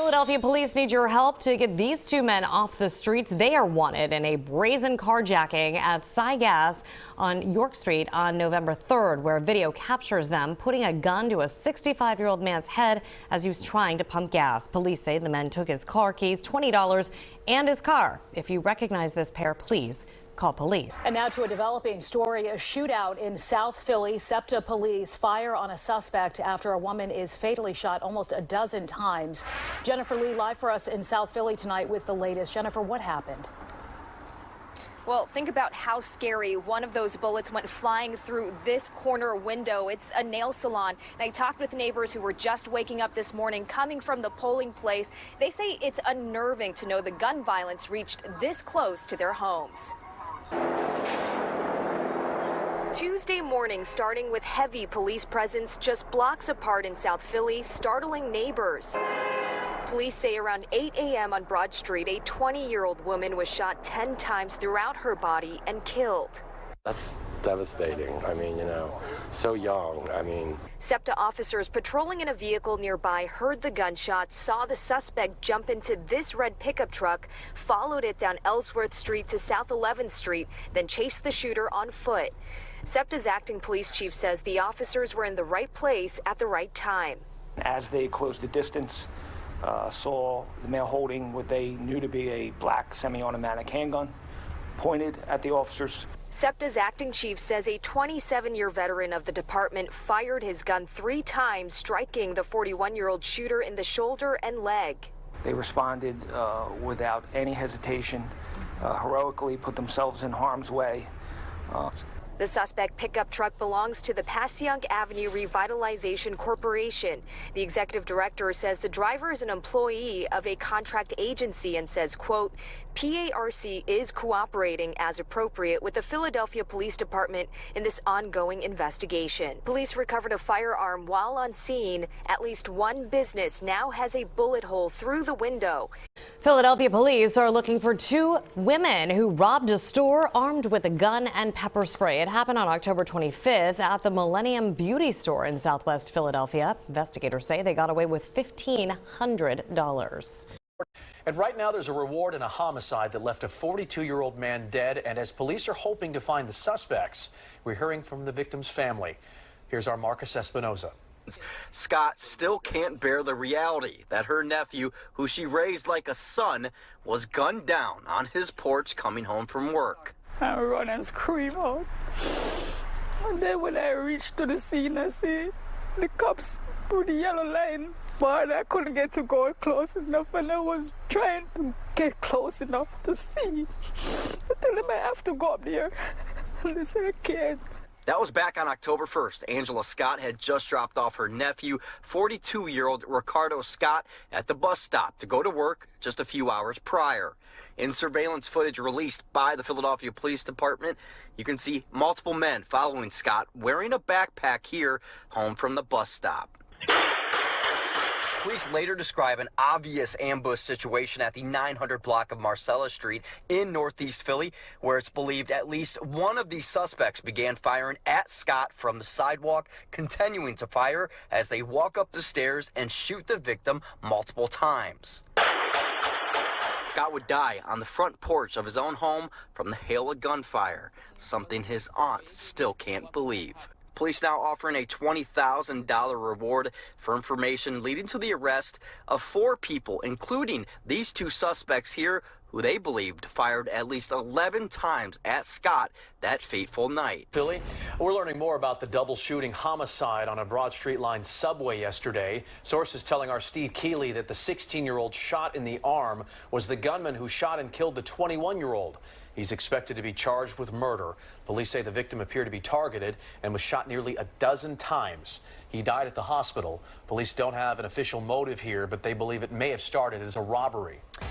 Philadelphia police need your help to get these two men off the streets. They are wanted in a brazen carjacking at Cy Gas on York Street on November 3rd, where video captures them putting a gun to a 65-year-old man's head as he was trying to pump gas. Police say the men took his car keys, $20, and his car. If you recognize this pair, please call police. And now to a developing story, a shootout in South Philly. SEPTA police fire on a suspect after a woman is fatally shot almost a dozen times. Jennifer Lee live for us in South Philly tonight with the latest. Jennifer, what happened? Well, think about how scary. One of those bullets went flying through this corner window. It's a nail salon. And I talked with neighbors who were just waking up this morning, coming from the polling place. They say it's unnerving to know the gun violence reached this close to their homes. Tuesday morning, starting with heavy police presence just blocks apart in South Philly, startling neighbors. Police say around 8 a.m. on Broad Street, a 20-year-old woman was shot 10 times throughout her body and killed. That's devastating. I mean, you know, so young. I mean, SEPTA officers patrolling in a vehicle nearby heard the gunshots, saw the suspect jump into this red pickup truck, followed it down Ellsworth Street to South 11th Street, then chased the shooter on foot. SEPTA's acting police chief says the officers were in the right place at the right time. As they closed the distance, saw the male holding what they knew to be a black semi-automatic handgun, pointed at the officers. SEPTA's acting chief says a 27-year veteran of the department fired his gun 3 times, striking the 41-year-old shooter in the shoulder and leg. They responded without any hesitation, heroically put themselves in harm's way. The suspect pickup truck belongs to the Passyunk Avenue Revitalization Corporation. The executive director says the driver is an employee of a contract agency and says, quote, PARC is cooperating as appropriate with the Philadelphia Police Department in this ongoing investigation. Police recovered a firearm while on scene. At least one business now has a bullet hole through the window. Philadelphia police are looking for 2 women who robbed a store armed with a gun and pepper spray. It happened on October 25th at the Millennium Beauty Store in Southwest Philadelphia. Investigators say they got away with $1,500. And right now there's a reward in a homicide that left a 42-year-old man dead, and as police are hoping to find the suspects, we're hearing from the victim's family. Here's our Marcus Espinoza. Scott still can't bear the reality that her nephew, who she raised like a son, was gunned down on his porch coming home from work. I run and scream out. And then when I reached to the scene, I see the cops put the yellow line, but I couldn't get to go close enough, and I was trying to get close enough to see. I tell them I have to go up there, and they said I can't. That was back on October 1st. Angela Scott had just dropped off her nephew, 42-year-old Ricardo Scott, at the bus stop to go to work just a few hours prior. In surveillance footage released by the Philadelphia Police Department, you can see multiple men following Scott wearing a backpack here home from the bus stop. Police later describe an obvious ambush situation at the 900 block of Marcella Street in Northeast Philly, where it's believed at least one of these suspects began firing at Scott from the sidewalk, continuing to fire as they walk up the stairs and shoot the victim multiple times. Scott would die on the front porch of his own home from the hail of gunfire, something his aunt still can't believe. Police now offering a $20,000 reward for information leading to the arrest of 4 people, including these 2 suspects here, who they believed fired at least 11 times at Scott that fateful night. Philly, we're learning more about the double shooting homicide on a Broad Street line subway yesterday. Sources telling our Steve Keeley that the 16-year-old shot in the arm was the gunman who shot and killed the 21-year-old. He's expected to be charged with murder. Police say the victim appeared to be targeted and was shot nearly a dozen times. He died at the hospital. Police don't have an official motive here, but they believe it may have started as a robbery.